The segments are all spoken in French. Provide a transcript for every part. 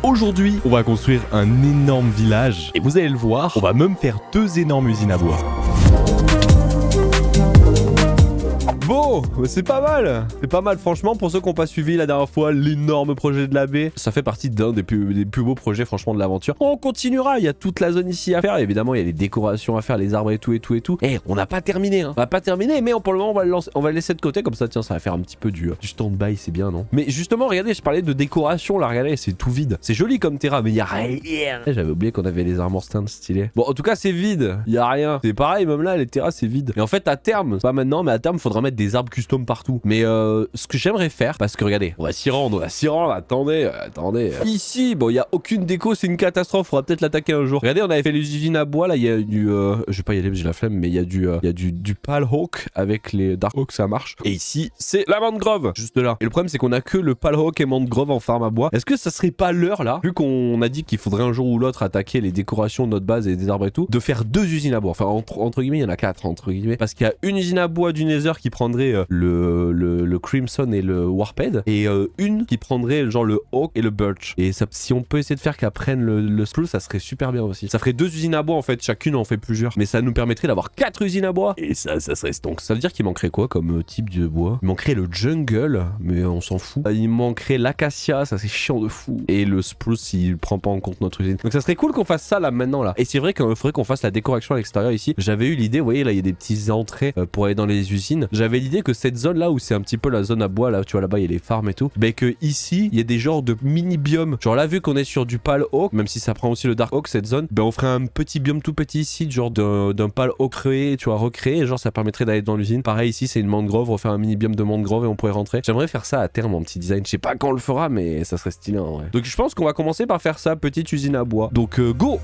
Aujourd'hui, on va construire un énorme village et vous allez le voir, on va même faire 2 énormes usines à bois. Bon, c'est pas mal. C'est pas mal, franchement, pour ceux qui n'ont pas suivi la dernière fois l'énorme projet de la baie. Ça fait partie d'un des plus beaux projets, franchement, de l'aventure. On continuera, il y a toute la zone ici à faire. Évidemment, il y a les décorations à faire, les arbres et tout. Et on n'a pas terminé, hein. On n'a pas terminé, mais pour le moment, on va le laisser de côté. Comme ça, tiens, ça va faire un petit peu du stand-by, c'est bien, non? Mais justement, regardez, je parlais de décoration, là, regardez, c'est tout vide. C'est joli comme terrain, mais il y a rien. J'avais oublié qu'on avait les armor stands stylés. Bon, en tout cas, c'est vide. Il y a rien. C'est pareil, même là, les terrains, c'est vide. Et en fait, à terme, pas maintenant, mais à terme, il faudra mettre des arbres custom partout. Mais ce que j'aimerais faire, parce que regardez, on va s'y rendre, attendez. Ici, bon, il y a aucune déco, c'est une catastrophe, faudra peut-être l'attaquer un jour. Regardez, on avait fait les usines à bois, là, il y a du... je vais pas y aller, j'ai la flemme, mais il y a du Pale Oak avec les Dark Oak, ça marche. Et ici, c'est la mangrove, juste là. Et le problème, c'est qu'on a que le Pale Oak et mangrove en farm à bois. Est-ce que ça serait pas l'heure, là, vu qu'on a dit qu'il faudrait un jour ou l'autre attaquer les décorations de notre base et des arbres et tout, de faire 2 usines à bois. Enfin, entre guillemets, il y en a 4, entre guillemets. Parce qu'il y a une usine à bois du Nether qui prendrait le Crimson et le Warped, et une qui prendrait genre le Oak et le Birch. Et ça, si on peut essayer de faire qu'elle prenne le Spruce, ça serait super bien aussi. Ça ferait 2 usines à bois en fait, chacune en fait plusieurs. Mais ça nous permettrait d'avoir 4 usines à bois. Et ça serait donc. Ça veut dire qu'il manquerait quoi comme type de bois? Il manquerait le Jungle, mais on s'en fout. Il manquerait l'Acacia, ça c'est chiant de fou. Et le Spruce, il prend pas en compte notre usine. Donc ça serait cool qu'on fasse ça là maintenant là. Et c'est vrai qu'il faudrait qu'on fasse la décoration à l'extérieur ici. J'avais eu l'idée, vous voyez là, il y a des petites entrées pour aller dans les usines. J'avais l'idée que cette zone là où c'est un petit peu la zone à bois là, tu vois là-bas il y a les farms et tout, ben que ici il y a des genres de mini biomes. Genre là vu qu'on est sur du Pale Oak, même si ça prend aussi le Dark Oak cette zone, ben on ferait un petit biome tout petit ici, genre d'un Pale Oak créé, tu vois, recréé, genre ça permettrait d'aller dans l'usine. Pareil ici c'est une mangrove, refaire un mini biome de mangrove et on pourrait rentrer. J'aimerais faire ça à terme en petit design, je sais pas quand on le fera mais ça serait stylé en vrai. Donc je pense qu'on va commencer par faire ça, petite usine à bois. Donc go!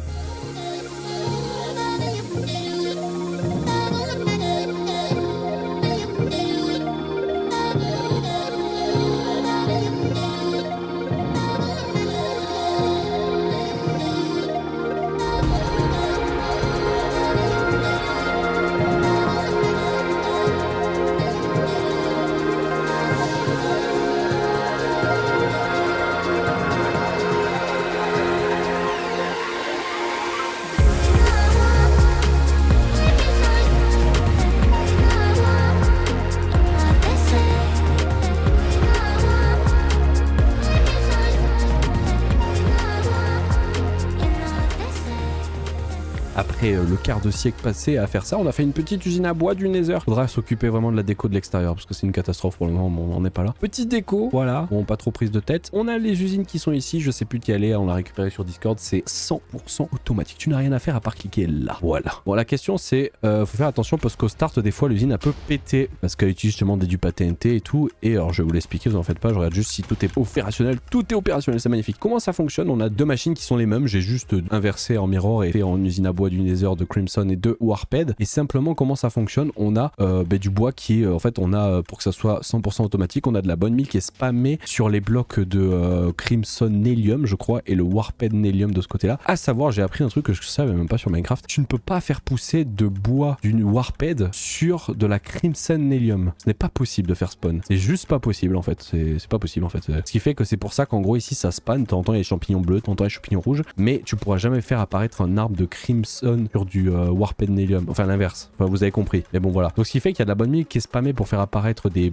Après le quart de siècle passé à faire ça, on a fait une petite usine à bois du Nether. Faudra s'occuper vraiment de la déco de l'extérieur parce que c'est une catastrophe pour le moment, on n'en est pas là. Petite déco, voilà, bon pas trop prise de tête. On a les usines qui sont ici, je sais plus d'y aller, on l'a récupéré sur Discord, c'est 100% automatique. Tu n'as rien à faire à part cliquer là, voilà. Bon la question c'est, faut faire attention parce qu'au start des fois l'usine elle peut péter parce qu'elle utilise justement des dupes TNT et tout. Et alors je vais vous l'expliquer, vous en faites pas, je regarde juste si tout est opérationnel. Tout est opérationnel, c'est magnifique. Comment ça fonctionne? On a 2 machines qui sont les mêmes, j'ai juste inversé en mirror et fait en usine à bois du Nether de Crimson et de Warped. Et simplement comment ça fonctionne, on a du bois qui est en fait on a pour que ça soit 100% automatique, on a de la bonne mille qui est spammée sur les blocs de Crimson Nelium je crois et le Warped Nelium de ce côté là. À savoir, j'ai appris un truc que je savais même pas sur Minecraft, tu ne peux pas faire pousser de bois d'une Warped sur de la Crimson Nelium, ce n'est pas possible de faire spawn, c'est juste pas possible en fait, c'est pas possible en fait, ce qui fait que c'est pour ça qu'en gros ici ça spawn, de temps en temps il y a les champignons bleus, de temps en temps il y a les champignons rouges, mais tu pourras jamais faire apparaître un arbre de Crimson sur du Warped Nelium, enfin l'inverse, enfin, vous avez compris, mais bon voilà. Donc ce qui fait qu'il y a de la bonne mille qui est spammée pour faire apparaître des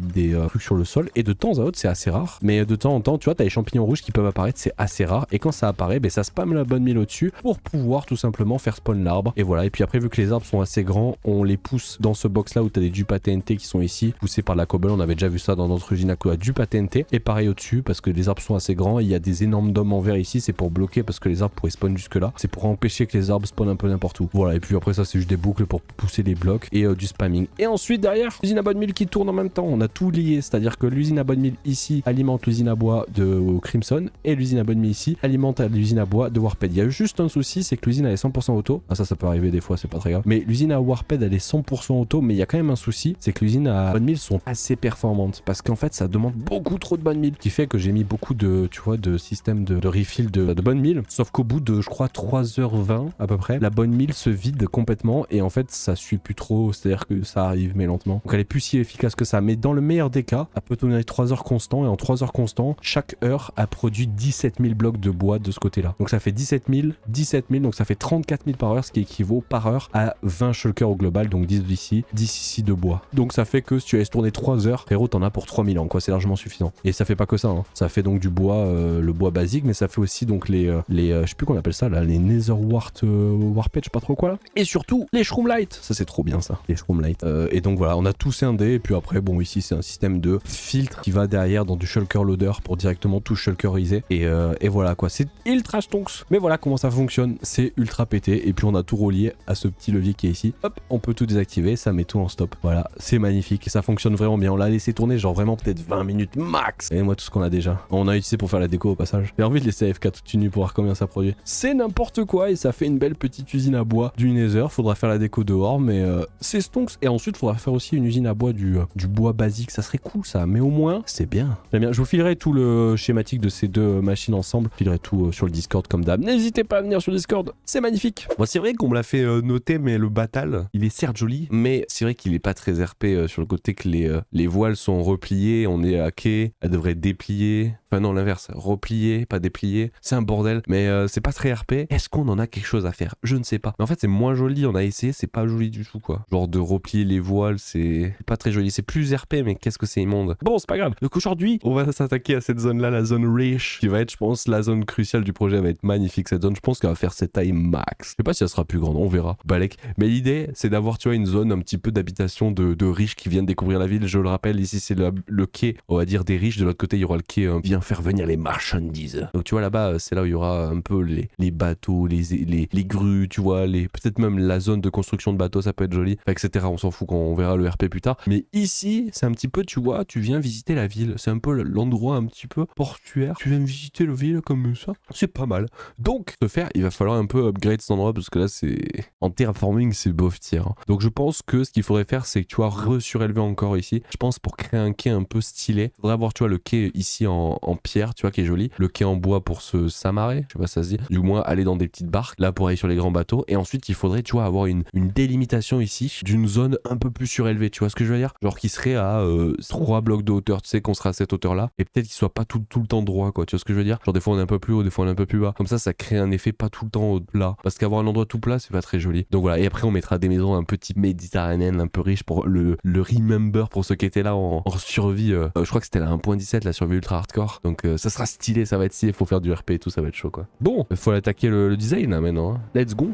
trucs sur le sol, et de temps à autre c'est assez rare, mais de temps en temps tu vois t'as les champignons rouges qui peuvent apparaître, c'est assez rare, et quand ça apparaît ben ça spamme la bonne mille au-dessus pour pouvoir tout simplement faire spawn l'arbre, et voilà. Et puis après vu que les arbres sont assez grands, on les pousse dans ce box là où t'as des dupes TNT qui sont ici, poussés par de la cobble, on avait déjà vu ça dans notre usine à dupes TNT, et pareil au-dessus parce que les arbres sont assez grands, et il y a des énormes dômes en verre ici, c'est pour bloquer parce que les arbres pourraient spawn jusque là, c'est pour empêcher que les arbres spawnent un peu n'importe où, voilà. Et puis après ça c'est juste des boucles pour pousser les blocs et du spamming. Et ensuite derrière, l'usine à bonne mille qui tourne en même temps, on a tout lié, c'est-à-dire que l'usine à bonne mille ici alimente l'usine à bois de Crimson, et l'usine à bonne mille ici alimente l'usine à bois de Warped. Il y a juste un souci, c'est que l'usine elle est 100% auto, ah ça peut arriver des fois, c'est pas très grave, mais l'usine à Warped elle est 100% auto, mais il y a quand même un souci, c'est que l'usine à bonne mille sont assez performantes, parce qu'en fait ça demande beaucoup trop de bonne mille, qui fait que j'ai mis beaucoup de, tu vois, de système de refill de bonne mille, sauf qu'au bout de je crois 3h20 à peu près, la bonne bonne mille se vide complètement et en fait ça suit plus trop, c'est-à-dire que ça arrive mais lentement. Donc elle est plus si efficace que ça, mais dans le meilleur des cas, elle peut tourner 3 heures constants et en 3 heures constants, chaque heure a produit 17 000 blocs de bois de ce côté-là. Donc ça fait 17 000, donc ça fait 34 000 par heure, ce qui équivaut par heure à 20 shulkers au global, donc 10 ici de bois. Donc ça fait que si tu laisses tourner 3 heures, frérot, t'en as pour 3000 ans, quoi, c'est largement suffisant. Et ça fait pas que ça, hein. Ça fait donc du bois, le bois basique, mais ça fait aussi donc les je sais plus qu'on appelle ça là, les Netherwart Warped, je sais pas trop quoi là. Et surtout les Shroomlight, ça c'est trop bien ça, les Shroomlight. Et donc voilà, on a tout scindé, et puis après bon ici c'est un système de filtre qui va derrière dans du shulker loader pour directement tout shulkeriser. Et voilà quoi, c'est ultra stonks. Mais voilà comment ça fonctionne, c'est ultra pété. Et puis on a tout relié à ce petit levier qui est ici. Hop, on peut tout désactiver, ça met tout en stop. Voilà, c'est magnifique, ça fonctionne vraiment bien. On l'a laissé tourner genre vraiment peut-être 20 minutes max. Et moi tout ce qu'on a déjà. On a utilisé pour faire la déco au passage. J'ai envie de laisser AFK toute unie pour voir combien ça produit. C'est n'importe quoi et ça fait une belle petite usine à bois du Nether. Faudra faire la déco dehors, mais c'est stonks. Et ensuite faudra faire aussi une usine à bois du bois basique. Ça serait cool ça, mais au moins c'est bien. J'aime bien. Je vous filerai tout le schématique de ces deux machines ensemble. Je filerai tout sur le Discord comme d'hab. N'hésitez pas à venir sur le Discord, c'est magnifique. Bon, c'est vrai qu'on me l'a fait noter, mais le Batal, il est certes joli, mais c'est vrai qu'il est pas très RP sur le côté que les voiles sont repliées, on est à quai, elles devraient déplier. Enfin non, l'inverse, replier, pas déplier. C'est un bordel, mais c'est pas très RP. Est-ce qu'on en a quelque chose à faire? Je ne sais pas. Mais en fait, c'est moins joli, on a essayé, c'est pas joli du tout, quoi. Genre de replier les voiles, c'est pas très joli. C'est plus RP, mais qu'est-ce que c'est immonde. Bon, c'est pas grave. Donc aujourd'hui, on va s'attaquer à cette zone-là, la zone Riche, qui va être, je pense, la zone cruciale du projet. Elle va être magnifique, cette zone. Je pense qu'elle va faire cette taille max. Je sais pas si elle sera plus grande, on verra. Balek. Mais l'idée, c'est d'avoir, tu vois, une zone un petit peu d'habitation de riches qui viennent découvrir la ville. Je le rappelle, ici, c'est le quai, on va dire, des riches. De l'autre côté, il y aura le quai vient faire venir les marchandises. Donc, tu vois, là-bas, c'est là où il y aura un peu les bateaux, les grues, tu vois, peut-être même la zone de construction de bateaux, ça peut être joli, etc. On s'en fout quand on verra le RP plus tard. Mais ici, c'est un petit peu, tu vois, tu viens visiter la ville. C'est un peu l'endroit un petit peu portuaire. Tu viens visiter la ville comme ça. C'est pas mal. Donc, ce faire, il va falloir un peu upgrade cet endroit parce que là, c'est en terraforming, c'est bof tier. Hein. Donc, je pense que ce qu'il faudrait faire, c'est que tu vois, resurélever encore ici. Je pense pour créer un quai un peu stylé, il faudrait avoir, tu vois, le quai ici en pierre, tu vois, qui est joli. Le quai en bois pour se s'amarrer, je sais pas si ça se dit. Du moins, aller dans des petites barques, là, pour aller sur les grands bateaux. Et ensuite, il faudrait, tu vois, avoir une délimitation ici d'une zone un peu plus surélevée. Tu vois ce que je veux dire? Genre qui serait à 3 blocs de hauteur, tu sais, qu'on sera à cette hauteur-là. Et peut-être qu'il soit pas tout le temps droit, quoi. Tu vois ce que je veux dire? Genre des fois, on est un peu plus haut, des fois, on est un peu plus bas. Comme ça crée un effet pas tout le temps plat. Parce qu'avoir un endroit tout plat, c'est pas très joli. Donc voilà. Et après, on mettra des maisons un peu type méditerranéenne, un peu riche pour le remember pour ceux qui étaient là en survie. Je crois que c'était la 1.17, la survie ultra hardcore. Donc ça sera stylé, ça va être stylé. Faut faire du RP et tout, ça va être chaud, quoi. Bon, il faut attaquer le design là maintenant. Hein. Let's go.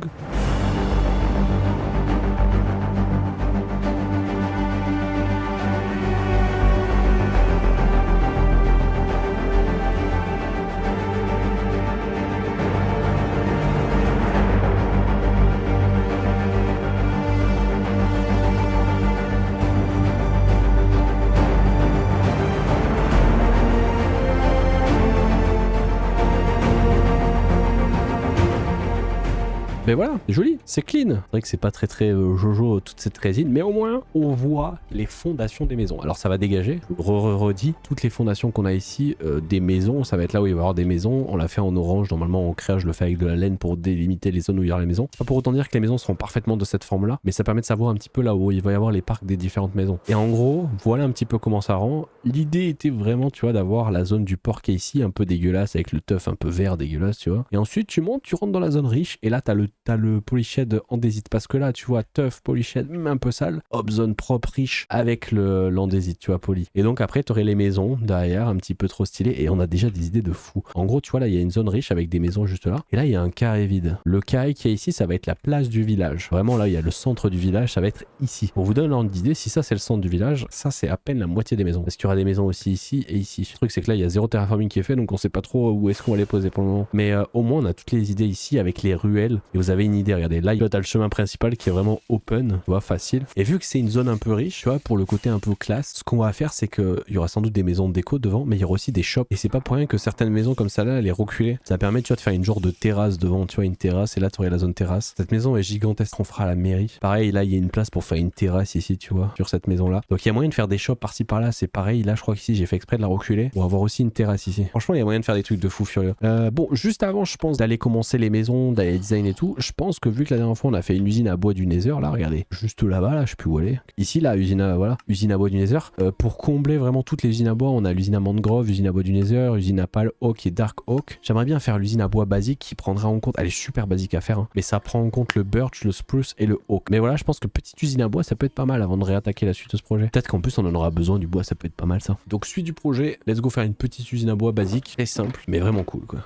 Mais voilà, c'est joli, c'est clean. C'est vrai que c'est pas très jojo toute cette résine, mais au moins on voit les fondations des maisons. Alors ça va dégager, je redis, toutes les fondations qu'on a ici, des maisons, ça va être là où il va y avoir des maisons. On l'a fait en orange, normalement en créa je le fais avec de la laine pour délimiter les zones où il y aura les maisons. C'est pas pour autant dire que les maisons seront parfaitement de cette forme-là, mais ça permet de savoir un petit peu là où il va y avoir les parcs des différentes maisons. Et en gros, voilà un petit peu comment ça rend. L'idée était vraiment, tu vois, d'avoir la zone du port qui est ici, un peu dégueulasse, avec le teuf un peu vert dégueulasse, tu vois. Et ensuite tu montes, tu rentres dans la zone riche, et là t'as le polyshed andésite, parce que là tu vois teuf, polyshed, même un peu sale, hop, zone propre, riche, avec l'andésite, tu vois, poli. Et donc après tu aurais les maisons derrière, un petit peu trop stylées, et on a déjà des idées de fou. En gros, tu vois, là il y a une zone riche avec des maisons juste là, et là il y a un carré vide. Le carré qui est ici, ça va être la place du village. Vraiment là il y a le centre du village, ça va être ici. On vous donne l'ordre d'idée, si ça c'est le centre du village, ça c'est à peine la moitié des maisons, parce qu'il y aura des maisons aussi ici et ici. Le truc c'est que là il y a zéro terraforming qui est fait, donc on sait pas trop où est-ce qu'on va les poser pour le moment. Mais au moins on a toutes les idées ici avec les ruelles, et vous avez une idée, regardez, là t'as le chemin principal qui est vraiment open, tu vois, facile. Et vu que c'est une zone un peu riche, tu vois, pour le côté un peu classe, ce qu'on va faire c'est que il y aura sans doute des maisons de déco devant, mais il y aura aussi des shops. Et c'est pas pour rien que certaines maisons comme ça là, elle est reculée. Ça permet, tu vois, de faire une genre de terrasse devant, tu vois, une terrasse, et là tu aurais la zone terrasse. Cette maison est gigantesque qu'on fera à la mairie. Pareil, là il y a une place pour faire une terrasse ici, tu vois, sur cette maison là. Donc il y a moyen de faire des shops par-ci par-là, c'est pareil. Là je crois qu'ici j'ai fait exprès de la reculer pour avoir aussi une terrasse ici. Franchement, il y a moyen de faire des trucs de fou furieux. Bon, juste avant, je pense, d'aller commencer les maisons, d'aller design et tout, je pense que vu que la dernière fois on a fait une usine à bois du Nether, là regardez, juste là-bas, là je sais plus où elle est. Ici là, usine à bois du Nether. Pour combler vraiment toutes les usines à bois, on a l'usine à Mangrove, usine à bois du Nether, usine à Pale Oak et Dark Oak. J'aimerais bien faire l'usine à bois basique qui prendra en compte, elle est super basique à faire, hein, mais ça prend en compte le Birch, le Spruce et le Oak. Mais voilà, je pense que petite usine à bois ça peut être pas mal avant de réattaquer la suite de ce projet. Peut-être qu'en plus on en aura besoin du bois, ça peut être pas mal ça. Donc suite du projet, let's go faire une petite usine à bois basique, très simple, mais vraiment cool quoi.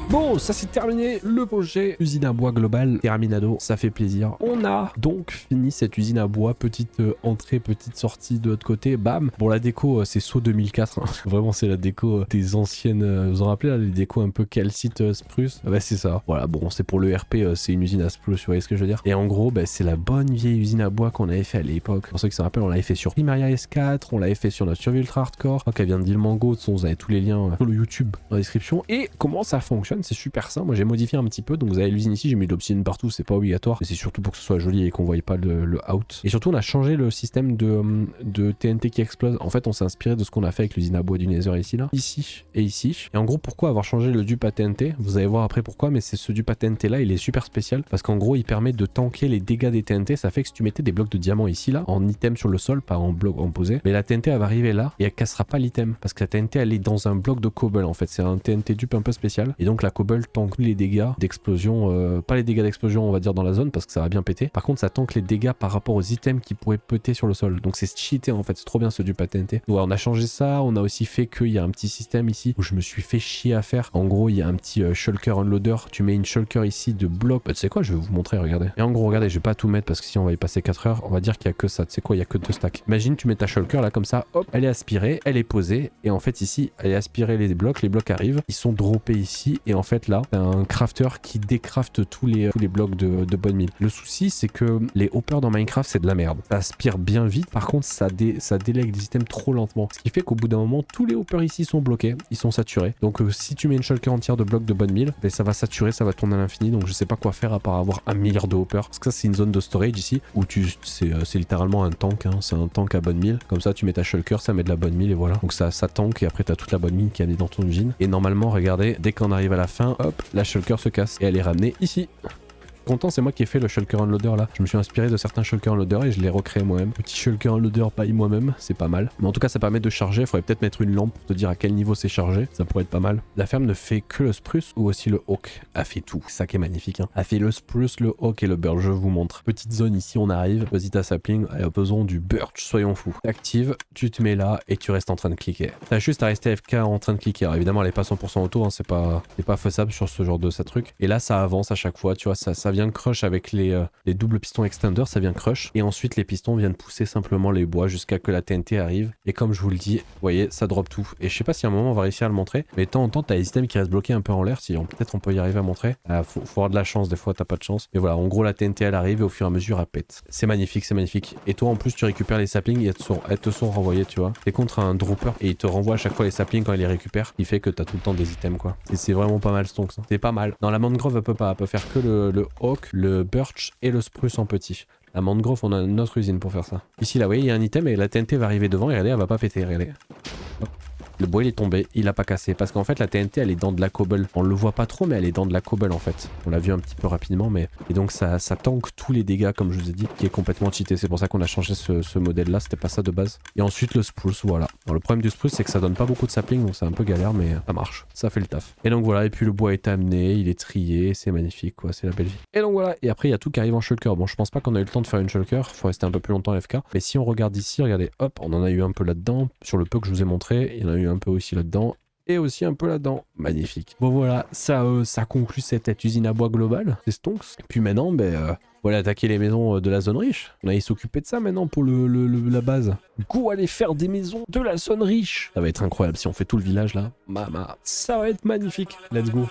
Bon, ça c'est terminé, le projet usine à bois global terminado, ça fait plaisir. On a donc fini cette usine à bois, petite entrée, petite sortie de l'autre côté, bam. Bon, la déco c'est saut 2004, hein. Vraiment c'est la déco des anciennes, vous vous rappelez là, les décos un peu calcite spruce, bah c'est ça. Voilà, bon c'est pour le RP, c'est une usine à spruce, vous voyez ce que je veux dire. Et en gros, bah, c'est la bonne vieille usine à bois qu'on avait fait à l'époque. Pour ceux qui se rappellent, on l'avait fait sur Primaria S4, on l'avait fait sur notre survie ultra hardcore. Je crois qu'elle vient d'Ilmango, vous avez tous les liens sur le YouTube dans la description. Et comment ça fonctionne, c'est super simple. Moi j'ai modifié un petit peu, donc vous avez l'usine ici, j'ai mis de l'obsidienne partout, c'est pas obligatoire, mais c'est surtout pour que ce soit joli et qu'on voie pas le out. Et surtout on a changé le système de TNT qui explose. En fait on s'est inspiré de ce qu'on a fait avec l'usine à bois du Nether ici là, ici et ici. Et en gros pourquoi avoir changé le dupe à TNT, vous allez voir après pourquoi, mais c'est ce dupe à TNT là, il est super spécial parce qu'en gros il permet de tanker les dégâts des TNT. Ça fait que si tu mettais des blocs de diamant ici là, en item sur le sol, pas en bloc en posé, mais la TNT elle va arriver là et elle cassera pas l'item parce que la TNT elle est dans un bloc de cobble en fait, c'est un TNT dupe un peu spécial et donc la cobble tank les dégâts d'explosion, pas les dégâts d'explosion on va dire dans la zone parce que ça va bien péter, par contre ça tank les dégâts par rapport aux items qui pourraient péter sur le sol, donc c'est cheaté en fait, c'est trop bien ce dupe à TNT. Donc on a changé ça, on a aussi fait qu'il y a un petit système ici où je me suis fait chier à faire. En gros il y a un petit shulker unloader, tu mets une shulker ici de bloc, tu sais quoi, je vais vous montrer, regardez. Et en gros regardez, je vais pas tout mettre parce que si on va y passer 4 heures, on va dire qu'il y a que ça, tu sais quoi, il y a que 2 stacks. Imagine tu mets ta shulker là comme ça, hop, elle est aspirée, elle est posée et en fait ici elle est aspirée les blocs arrivent, ils sont droppés ici et en fait là t'as un crafter qui décrafte tous les blocs de bonne mine. Le souci c'est que les hoppers dans Minecraft c'est de la merde, ça aspire bien vite, par contre ça délègue des items trop lentement, ce qui fait qu'au bout d'un moment tous les hoppers ici sont bloqués, ils sont saturés, donc si tu mets une shulker entière de blocs de bonne mine, ben, ça va saturer, ça va tourner à l'infini, donc je sais pas quoi faire à part avoir 1 milliard de hoppers, parce que ça c'est une zone de storage ici où c'est littéralement un tank, hein. C'est un tank à bonne mine, comme ça tu mets ta shulker, ça met de la bonne mine et voilà, donc ça tank et après t'as toute la bonne mine qui est amenée dans ton usine et normalement regardez, dès qu'on arrive à la fin, hop, la shulker se casse et elle est ramenée ici. Content, c'est moi qui ai fait le shulker unloader là. Je me suis inspiré de certains shulker unloader et je l'ai recréé moi-même. Petit shulker unloader paille moi-même, c'est pas mal. Mais en tout cas, ça permet de charger. Il faudrait peut-être mettre une lampe pour te dire à quel niveau c'est chargé. Ça pourrait être pas mal. La ferme ne fait que le spruce ou aussi le oak. Elle fait tout. C'est ça qui est magnifique. Hein. Elle fait le spruce, le oak et le birch. Je vous montre. Petite zone ici, on arrive. Vas-y ta sapling. Elle a besoin du birch. Soyons fous. T'actives, tu te mets là et tu restes en train de cliquer. T'as juste à rester AFK en train de cliquer. Alors évidemment, elle est pas 100% auto. Hein. C'est pas faisable sur ce genre de truc. Et là, ça avance à chaque fois. Tu vois, ça vient crush avec les doubles pistons extender, ça vient crush et ensuite les pistons viennent pousser simplement les bois jusqu'à que la TNT arrive et comme je vous le dis, vous voyez, ça drop tout et je sais pas si à un moment on va réussir à le montrer, mais de temps en temps t'as les items qui restent bloqués un peu en l'air, si peut-être on peut y arriver à montrer. Faut avoir de la chance, des fois t'as pas de chance, mais voilà, en gros la TNT elle arrive et au fur et à mesure elle pète. C'est magnifique et toi en plus tu récupères les saplings et elles te sont renvoyées, tu vois, t'es contre un dropper et il te renvoie à chaque fois les saplings quand il les récupère, ce qui fait que t'as tout le temps des items quoi. C'est vraiment pas mal Stonks, hein. C'est pas mal. Dans la mangrove elle peut faire que le oak, le birch et le spruce en petit. La mangrove, on a notre usine pour faire ça. Ici, là, vous voyez, il y a un item et la TNT va arriver devant et regardez, elle va pas péter, regardez. Hop. Le bois il est tombé, il a pas cassé parce qu'en fait la TNT elle est dans de la cobble. On le voit pas trop mais elle est dans de la cobble en fait. On l'a vu un petit peu rapidement mais... Et donc ça tank tous les dégâts comme je vous ai dit qui est complètement cheaté. C'est pour ça qu'on a changé ce modèle là, c'était pas ça de base. Et ensuite le spruce, voilà. Alors, le problème du spruce c'est que ça donne pas beaucoup de sapling donc c'est un peu galère mais ça marche. Ça fait le taf. Et donc voilà, et puis le bois est amené, il est trié, c'est magnifique quoi, c'est la belle vie. Et donc voilà, et après il y a tout qui arrive en shulker. Bon je pense pas qu'on a eu le temps de faire une shulker, faut rester un peu plus longtemps FK. Mais si on regarde ici, regardez, hop, on en a eu un peu là-dedans. Sur le peu que je vous ai montré, il y en a eu un peu aussi là-dedans. Et aussi un peu là-dedans. Magnifique. Bon voilà, ça conclut cette usine à bois globale, c'est Stonks. Et puis maintenant, voilà, attaquer les maisons de la zone riche. On allait s'occuper de ça maintenant pour la base. Go aller faire des maisons de la zone riche. Ça va être incroyable si on fait tout le village là. Mama, ça va être magnifique. Let's go.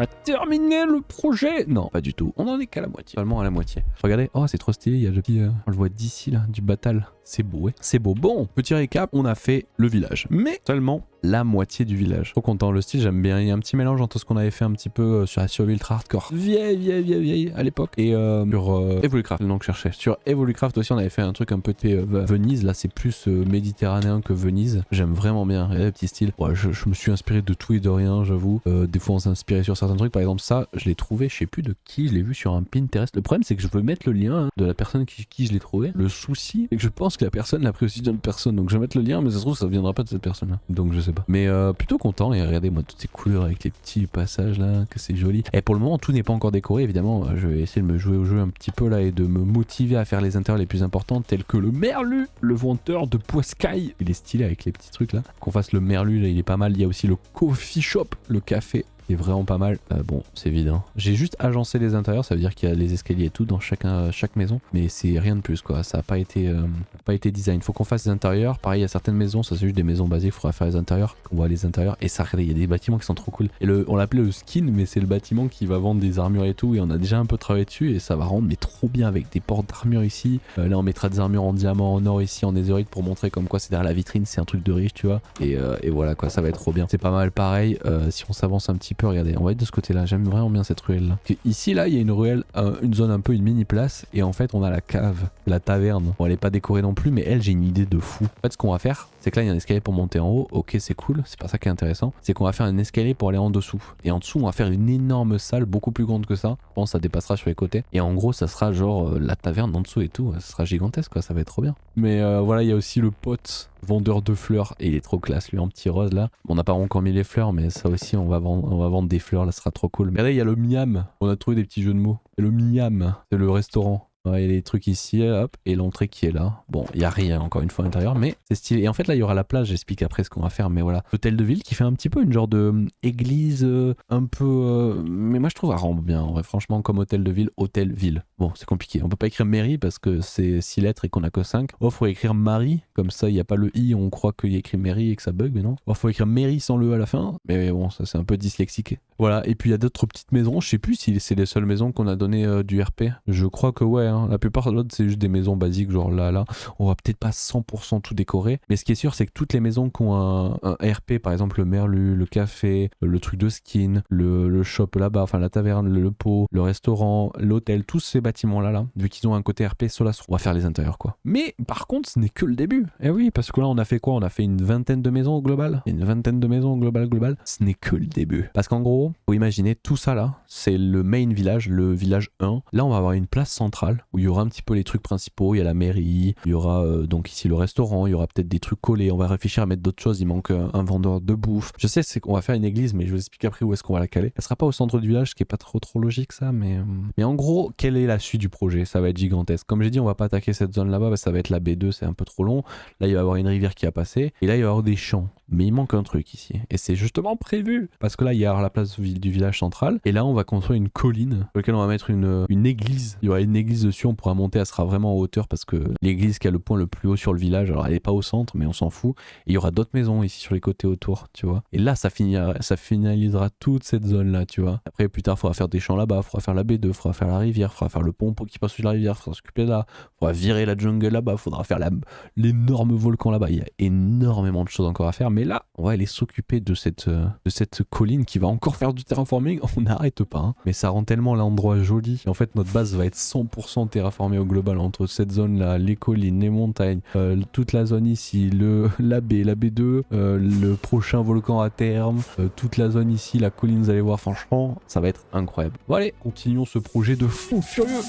a terminé le projet. Non, pas du tout. On en est qu'à la moitié. Seulement à la moitié. Regardez, oh c'est trop stylé, il y a le petit, on le voit d'ici là, du batal. C'est beau, ouais. C'est beau. Bon, petit récap, on a fait le village. Mais seulement la moitié du village. Trop content, le style, j'aime bien. Il y a un petit mélange entre ce qu'on avait fait un petit peu sur la survie ultra hardcore. Vieille à l'époque. Et sur Evolucraft, le nom que je cherchais. Sur Evolucraft aussi, on avait fait un truc un peu Venise. Là, c'est plus méditerranéen que Venise. J'aime vraiment bien. Il y a le petit style. Ouais, je me suis inspiré de tout et de rien, j'avoue. Des fois, on s'est inspiré sur certains trucs. Par exemple, ça, je l'ai trouvé, je sais plus de qui, je l'ai vu sur un Pinterest. Le problème, c'est que je veux mettre le lien de la personne qui je l'ai trouvé. Le souci, c'est que je pense que la personne l'a pris aussi d'une personne. Donc, je vais mettre le lien, mais ça se trouve, ça viendra pas de cette personne-là. Donc, je sais pas. Mais plutôt content. Et regardez-moi toutes ces couleurs avec les petits passages là, que c'est joli. Et pour le moment, tout n'est pas encore décoré. Évidemment, je vais essayer de me jouer au jeu un petit peu là et de me motiver à faire les intérieurs les plus importants, tels que le merlu, le venteur de poiscaille. Il est stylé avec les petits trucs là. Qu'on fasse le merlu, là, il est pas mal. Il y a aussi le coffee shop, le café. Est vraiment pas mal. Bon, c'est vide. Hein. J'ai juste agencé les intérieurs, ça veut dire qu'il y a les escaliers et tout dans chaque maison, mais c'est rien de plus quoi. Ça n'a pas été design. Faut qu'on fasse les intérieurs. Pareil, il y a certaines maisons, ça c'est juste des maisons basiques. Il faudra faire les intérieurs. On voit les intérieurs et ça, regardez, il y a des bâtiments qui sont trop cool. Et on l'appelait le skin, mais c'est le bâtiment qui va vendre des armures et tout. Et on a déjà un peu travaillé dessus et ça va rendre mais trop bien avec des portes d'armure ici. Là, on mettra des armures en diamant, en or ici, en netherite pour montrer comme quoi c'est derrière la vitrine, c'est un truc de riche, tu vois. Et voilà quoi, ça va être trop bien. C'est pas mal pareil. Si on s'avance un petit peu, regardez, on va être de ce côté là, j'aime vraiment bien cette ruelle là. Ici là il y a une ruelle, une zone un peu, une mini place, et en fait on a la cave, la taverne. Bon elle est pas décorée non plus, mais elle j'ai une idée de fou. En fait ce qu'on va faire, c'est que là il y a un escalier pour monter en haut, ok c'est cool, c'est pas ça qui est intéressant, c'est qu'on va faire un escalier pour aller en dessous. Et en dessous on va faire une énorme salle, beaucoup plus grande que ça, je pense que ça dépassera sur les côtés. Et en gros ça sera genre la taverne en dessous et tout, ça sera gigantesque quoi, ça va être trop bien. Mais voilà, il y a aussi le pote vendeur de fleurs, et il est trop classe lui en petit rose là. On n'a pas encore mis les fleurs, mais ça aussi on va vendre des fleurs là, ça sera trop cool. Mais là il y a le miam, on a trouvé des petits jeux de mots. Et le miam, c'est le restaurant. Ouais, il y a les trucs ici, hop, et l'entrée qui est là. Bon, il n'y a rien encore une fois à l'intérieur, mais c'est stylé. Et en fait, là, il y aura la plage, j'explique après ce qu'on va faire, mais voilà. L'hôtel de ville qui fait un petit peu une genre de église, un peu. Mais moi, je trouve, ça rend bien, en vrai, franchement, comme hôtel de ville, hôtel-ville. Bon, c'est compliqué. On peut pas écrire mairie parce que c'est 6 lettres et qu'on a que 5. Oh, faut écrire Marie, comme ça, il n'y a pas le i, on croit qu'il y a écrit mairie et que ça bug, mais non. Oh, faut écrire mairie sans le à la fin, mais bon, ça, c'est un peu dyslexique. Voilà, et puis il y a d'autres petites maisons, je sais plus si c'est les seules maisons qu'on a donné du RP. Je crois que ouais, hein. La plupart de l'autre c'est juste des maisons basiques, genre là. On va peut-être pas 100% tout décorer, mais ce qui est sûr c'est que toutes les maisons qui ont un RP, par exemple le merlu, le café, le truc de skin, le shop là-bas, enfin la taverne, le pot, le restaurant, l'hôtel, tous ces bâtiments là, vu qu'ils ont un côté RP, ceux-là, on va faire les intérieurs quoi. Mais par contre ce n'est que le début. Eh oui, parce que là on a fait quoi? On a fait une vingtaine de maisons au global. Une vingtaine de maisons au global. Ce n'est que le début. Parce qu'en gros, faut imaginer tout ça là, c'est le main village, le village 1. Là on va avoir une place centrale où il y aura un petit peu les trucs principaux, il y a la mairie, il y aura donc ici le restaurant, il y aura peut-être des trucs collés, on va réfléchir à mettre d'autres choses, il manque un vendeur de bouffe. Je sais c'est qu'on va faire une église, mais je vous explique après où est-ce qu'on va la caler. Elle sera pas au centre du village, ce qui est pas trop logique ça, mais en gros, quelle est la suite du projet? Ça va être gigantesque. Comme j'ai dit, on va pas attaquer cette zone là-bas, parce que ça va être la B2, c'est un peu trop long. Là il va y avoir une rivière qui a passé, et là il va y avoir des champs. Mais il manque un truc ici. Et c'est justement prévu. Parce que là, il y aura la place du village central. Et là, on va construire une colline sur laquelle on va mettre une église. Il y aura une église dessus. On pourra monter. Elle sera vraiment en hauteur parce que l'église qui a le point le plus haut sur le village, alors elle n'est pas au centre, mais on s'en fout. Et il y aura d'autres maisons ici sur les côtés autour, tu vois. Et là, ça finalisera toute cette zone-là, tu vois. Après, plus tard, il faudra faire des champs là-bas. Il faudra faire la B2. Il faudra faire la rivière. Il faudra faire le pont qui passe sur la rivière. Il faudra s'occuper de là. Il faudra virer la jungle là-bas. Il faudra faire l'énorme volcan là-bas. Il y a énormément de choses encore à faire. Mais là, on va aller s'occuper de cette colline qui va encore faire du terraforming. On n'arrête pas, hein. Mais ça rend tellement l'endroit joli. En fait, notre base va être 100% terraformée au global entre cette zone-là, les collines, les montagnes, toute la zone ici, la B2, le prochain volcan à terme, toute la zone ici, la colline, vous allez voir, franchement, ça va être incroyable. Bon allez, continuons ce projet de fou furieux.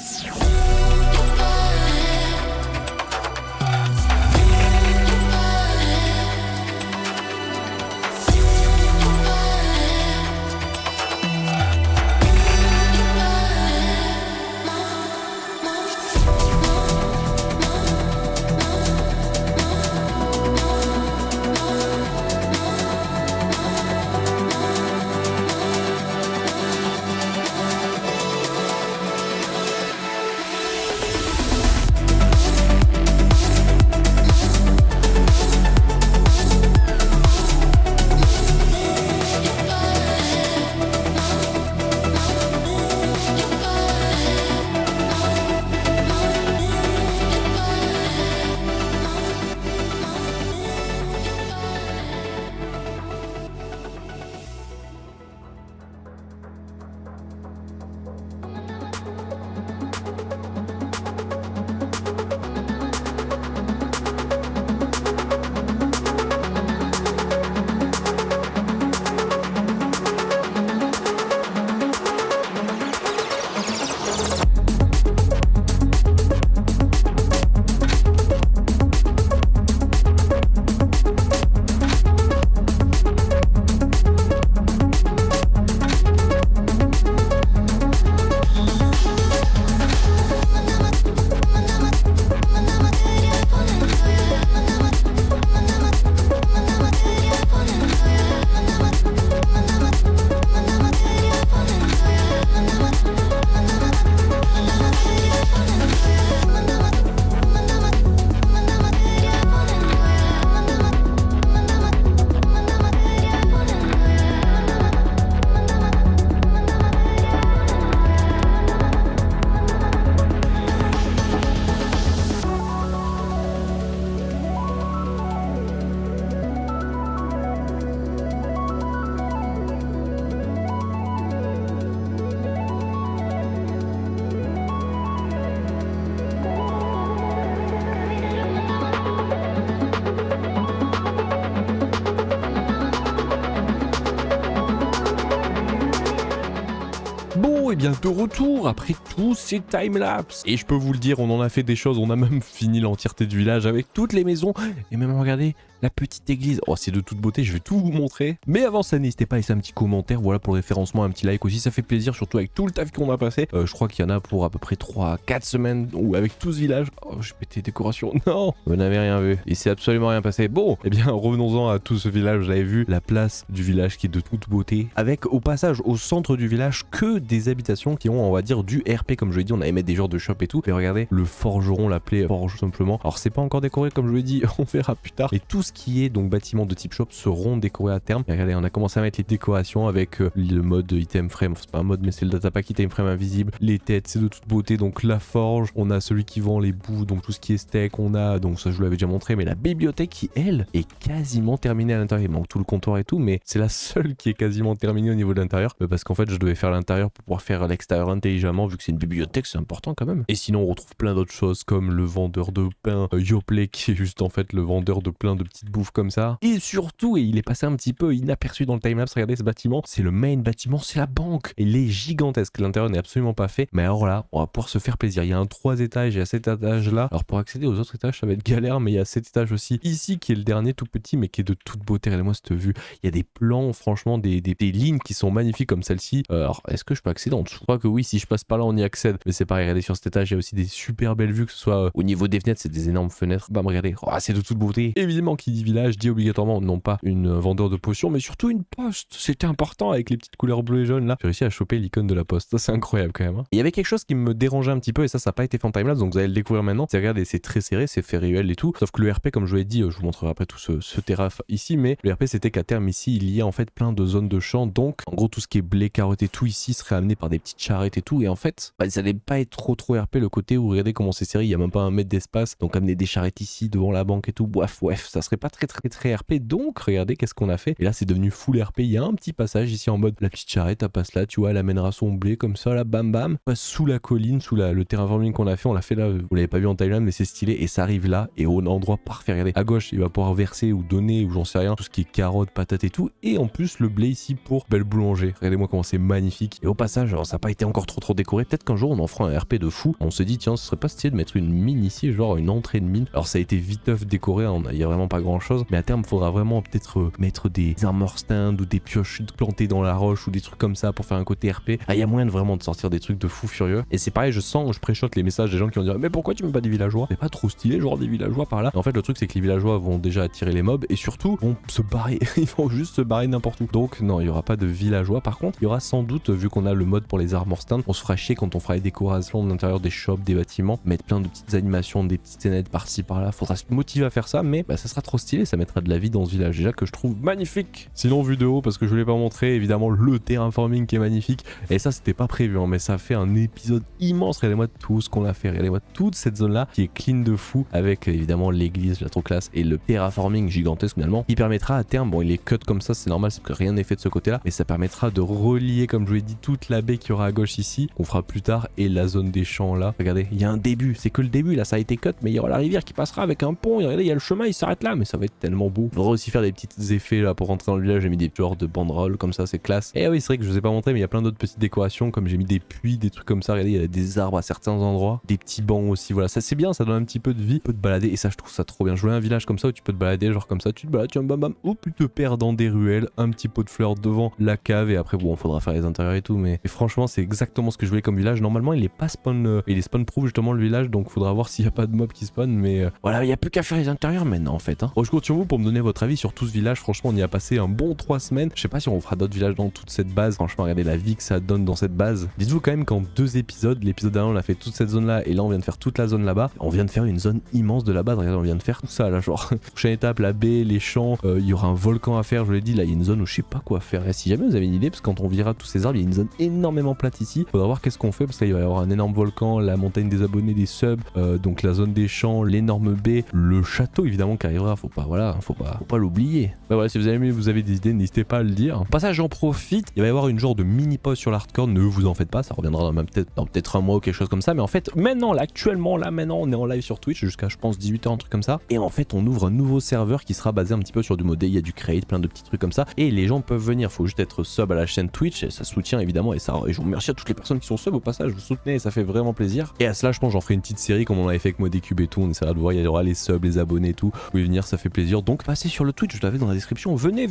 et bien de retour après tous ces timelapses. Et je peux vous le dire, on en a fait des choses, on a même fini l'entièreté du village avec toutes les maisons. Et même regardez la petite église. Oh, c'est de toute beauté, je vais tout vous montrer. Mais avant ça, n'hésitez pas à laisser un petit commentaire, voilà pour le référencement, un petit like aussi, ça fait plaisir, surtout avec tout le taf qu'on a passé. Je crois qu'il y en a pour à peu près 3-4 semaines, ou avec tout ce village. Oh, j'ai pété décoration, non, vous n'avez rien vu. Il s'est absolument rien passé. Bon, eh bien, revenons-en à tout ce village, vous avez vu la place du village qui est de toute beauté, avec au passage, au centre du village, que des habitations qui ont, on va dire, du RP, comme je l'ai dit, on allait mettre des genres de shop et tout. Mais regardez, le forgeron l'appelait forge simplement. Alors c'est pas encore décoré, comme je l'ai dit, on verra plus tard. Et tout ce qui est donc bâtiments de type shop seront décorés à terme. Et regardez, on a commencé à mettre les décorations avec le mode item frame, enfin, c'est pas un mode mais c'est le datapack item frame invisible, les têtes c'est de toute beauté, donc la forge, on a celui qui vend les bouts, donc tout ce qui est steak, on a, donc ça je vous l'avais déjà montré, mais la bibliothèque qui elle est quasiment terminée à l'intérieur, il manque tout le comptoir et tout, mais c'est la seule qui est quasiment terminée au niveau de l'intérieur, parce qu'en fait je devais faire l'intérieur pour pouvoir faire l'extérieur intelligemment, vu que c'est une bibliothèque, c'est important quand même. Et sinon on retrouve plein d'autres choses comme le vendeur de pain, Yoplait, qui est juste en fait le vendeur de plein de petites bouffes comme ça. Et surtout, et il est passé un petit peu inaperçu dans le timelapse, regardez ce bâtiment, c'est le main bâtiment, c'est la banque. Il est gigantesque, l'intérieur n'est absolument pas fait, mais alors là, on va pouvoir se faire plaisir. Il y a un 3 étages, il y a cet étage là. Alors pour accéder aux autres étages, ça va être galère, mais il y a cet étage aussi ici qui est le dernier tout petit, mais qui est de toute beauté. Regardez-moi cette vue. Il y a des plans, franchement, des lignes qui sont magnifiques comme celle-ci. Alors, est-ce que je peux accéder en dessous? Je crois que oui, si je passe par là, on y accède. Mais c'est pareil, regardez sur cet étage, il y a aussi des super belles vues, que ce soit au niveau des fenêtres, c'est des énormes fenêtres. Bam, regardez, oh, c'est de toute beauté. Évidemment, qui dit village dit obligatoirement non pas une vendeur de potions, mais surtout une poste. C'était important avec les petites couleurs bleues et jaunes là. J'ai réussi à choper l'icône de la poste. Ça, c'est incroyable quand même. Hein. Il y avait quelque chose qui me dérangeait un petit peu, et ça n'a pas été fait en timelapse, donc vous allez le découvrir maintenant. C'est regardez, c'est très serré, c'est fait réel et tout. Sauf que le RP, comme je vous l'ai dit, je vous montrerai après tout ce terrain ici, mais le RP c'était qu'à terme ici, il y a en fait plein de zones de champs. Donc en gros, tout ce qui est blé, carottes et tout ici serait amené par des petites charrettes et tout. Et en fait, bah, ça n'allait pas être trop RP le côté où regardez comment c'est serré, il n'y a même pas un mètre d'espace. Donc amener des charrettes ici devant la banque et tout, bref, ça serait pas très RP. Donc regardez qu'est-ce qu'on a fait. Et là, c'est devenu full RP. Il y a un petit passage ici en mode la petite charrette, elle passe là, tu vois, elle amènera son blé comme ça, là, bam bam, passe sous la colline, sous le terrain farming qu'on a fait. On l'a fait là, vous l'avez pas vu en Thaïlande, mais c'est stylé. Et ça arrive là, et au endroit parfait. Regardez, à gauche, il va pouvoir verser ou donner, ou j'en sais rien, tout ce qui est carottes, patates et tout. Et en plus, le blé ici pour belle boulanger. Regardez-moi comment c'est magnifique. Et au passage, alors ça n'a pas été encore trop décoré. Peut-être qu'un jour, on en fera un RP de fou. On se dit, tiens, ce serait pas stylé de mettre une mine ici, genre une entrée de mine. Alors ça a été viteuf décoré, il y a vraiment pas grand chose. Mais à terme, il faudra vraiment peut-être mettre des armor stands ou des pioches plantées dans la roche ou des trucs comme ça pour faire un côté RP. Ah, il y a moyen de vraiment de sortir des trucs de fou furieux. Et c'est pareil, je préchote les messages des gens qui vont dire mais pourquoi tu mets pas des villageois? C'est pas trop stylé, genre des villageois par là. Et en fait, le truc c'est que les villageois vont déjà attirer les mobs et surtout vont se barrer. Ils vont juste se barrer n'importe où. Donc non, il y aura pas de villageois. Par contre, il y aura sans doute, vu qu'on a le mode pour les armor stands, on se fera chier quand on fera les décorations de l'intérieur des shops, des bâtiments, mettre plein de petites animations, des petites scénettes par-ci par-là. Faudra se motiver à faire ça, mais bah, ça sera trop stylé, ça mettra de la vie dans ce village déjà que je trouve magnifique. Sinon, vu de haut, parce que je ne l'ai pas montré, évidemment le terraforming qui est magnifique. Et ça, c'était pas prévu, hein, mais ça fait un épisode immense. Regardez-moi tout ce qu'on a fait, regardez-moi toute cette zone-là qui est clean de fou, avec évidemment l'église, la trop classe, et le terraforming gigantesque finalement, qui permettra à terme, bon il est cut comme ça, c'est normal, c'est que rien n'est fait de ce côté-là, mais ça permettra de relier, comme je vous l'ai dit, toute la baie qu'il y aura à gauche ici, qu'on fera plus tard, et la zone des champs là. Regardez, il y a un début, c'est que le début, là ça a été cut, mais il y aura la rivière qui passera avec un pont, et regardez, il y a le chemin, il s'arrête là, mais ça va être tellement beau. Il faudra aussi faire des petits effets là pour rentrer dans le village, j'ai mis des genres de banderoles comme ça, c'est classe. Et oui, c'est vrai que je vous ai pas montré, mais il y a plein d'autres petites décorations, comme j'ai mis des puits, des trucs comme ça, regardez, il y a des arbres à certains endroits, des petits bancs aussi, voilà, ça c'est bien, ça donne un petit peu de vie, tu peux te balader, et ça je trouve ça trop bien. Je voulais un village comme ça où tu peux te balader, genre comme ça, tu te balades, tu bam bam, ou tu te perds dans des ruelles, un petit pot de fleurs devant la cave, et après bon, faudra faire les intérieurs et tout, mais franchement, c'est exactement ce que je voulais comme village. Normalement, il est pas spawn, il est spawn proof justement le village, donc faudra voir s'il y a pas de mobs qui spawn, mais voilà, il y a plus qu'à faire les intérieurs maintenant en fait. Hein. Bon, je compte sur vous pour me donner votre avis sur tout ce village. Franchement, on y a passé un bon 3 semaines. Je sais pas si on fera d'autres villages dans toute cette base. Franchement, regardez la vie que ça donne dans cette base. Dites-vous quand même qu'en 2 épisodes, l'épisode d'avant on a fait toute cette zone là, et là on vient de faire toute la zone là-bas. On vient de faire une zone immense de la base. Regardez, on vient de faire tout ça là, genre prochaine étape, la baie, les champs. Il y aura un volcan à faire. Je vous l'ai dit, là il y a une zone où je sais pas quoi faire. Et si jamais vous avez une idée, parce que quand on virera tous ces arbres, il y a une zone énormément plate ici. Faudra voir qu'est-ce qu'on fait, parce qu'il va y avoir un énorme volcan, la montagne des abonnés, des subs, donc la zone des champs, l'énorme baie, le château évidemment qui arrivera faut pas l'oublier. Bah voilà, si vous avez des idées, n'hésitez pas à le dire. Au passage, j'en profite, il va y avoir une genre de mini pause sur l'hardcore, ne vous en faites pas, ça reviendra dans peut-être un mois ou quelque chose comme ça, mais en fait, maintenant, on est en live sur Twitch jusqu'à, je pense, 18h, un truc comme ça, et en fait, on ouvre un nouveau serveur qui sera basé un petit peu sur du modé, il y a du create, plein de petits trucs comme ça, et les gens peuvent venir, faut juste être sub à la chaîne Twitch, et ça soutient évidemment, et je vous remercie à toutes les personnes qui sont sub au passage, vous soutenez, et ça fait vraiment plaisir. Et à cela, je pense, j'en ferai une petite série comme on l'avait fait avec Modécube et tout, on essaiera de voir, il y aura les subs, les abonnés et tout, vous pouvez venir, ça fait plaisir, donc passez sur le Twitch, je l'avais dans la description, venez.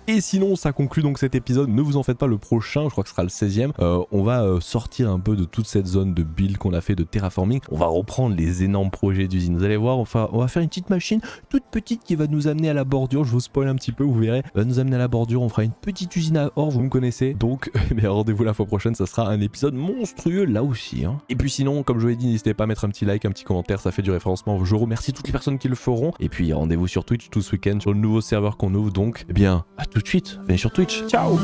Et sinon, ça conclut donc cet épisode, ne vous en faites pas, le prochain, je crois que ce sera le 16e, on va sortir un peu de toute cette zone de build qu'on a fait de terraforming, on va reprendre les énormes projets d'usine, vous allez voir, on va faire une petite machine toute petite qui va nous amener à la bordure, je vous spoil un petit peu, vous verrez, va nous amener à la bordure, on fera une petite usine à or, vous me connaissez, donc rendez-vous la fois prochaine, ça sera un épisode monstrueux là aussi. Et puis sinon, comme je vous l'ai dit, n'hésitez pas à mettre un petit like, un petit commentaire, ça fait du référencement, je remercie toutes les personnes qui le feront, et puis rendez-vous sur Twitch tout ce week-end sur le nouveau serveur qu'on ouvre, donc, eh bien, à tout de suite, venez sur Twitch, ciao.